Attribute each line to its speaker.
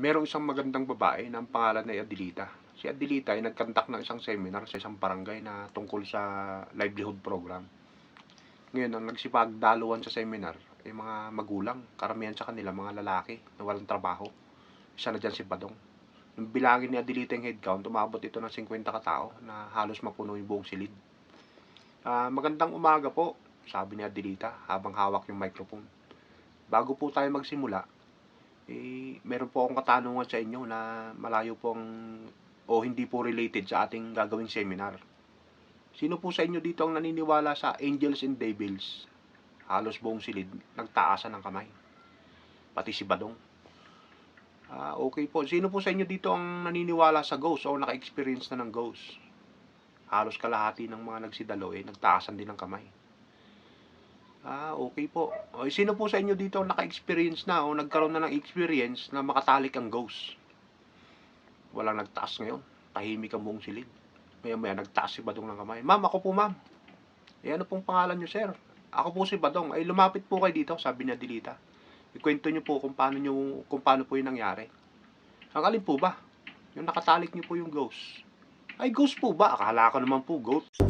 Speaker 1: Merong isang magandang babae na ang pangalan ay Adelita. Si Adelita ay nag-conduct ng isang seminar sa isang barangay na tungkol sa livelihood program. Ngayon, ang nagsipagdaluan sa seminar ay mga magulang, karamihan sa kanila mga lalaki na walang trabaho. Isa na dyan si Badong. Nung bilangin ni Adelita yung headcount, umabot ito ng 50 katao na halos mapuno yung buong silid. Magandang umaga po, sabi ni Adelita habang hawak yung microphone. Bago po tayo magsimula, meron po akong katanungan sa inyo na malayo pong o hindi po related sa ating gagawing seminar. Sino po sa inyo dito ang naniniwala sa angels and devils? Halos buong silid, nagtaasan ng kamay. Pati si Badong. Okay po. Sino po sa inyo dito ang naniniwala sa ghost o naka-experience na ng ghost? Halos kalahati ng mga nagsidalo nagtaasan din ng kamay. Okay po. O, sino po sa inyo dito naka-experience na o nagkaroon na ng experience na makatalik ang ghost? Walang nagtaas ngayon. Tahimik ang buong silid. Maya-maya nagtaas si Badong ng kamay. Ma'am, ako po ma'am. Ano pong pangalan nyo, sir? Ako po si Badong. Lumapit po kayo dito, sabi niya Adelita. Ikwento nyo po kung paano po yung nangyari. Ang alin po ba? Yung nakatalik nyo po yung ghost. Ay, ghost po ba? Akala ko naman po, ghost.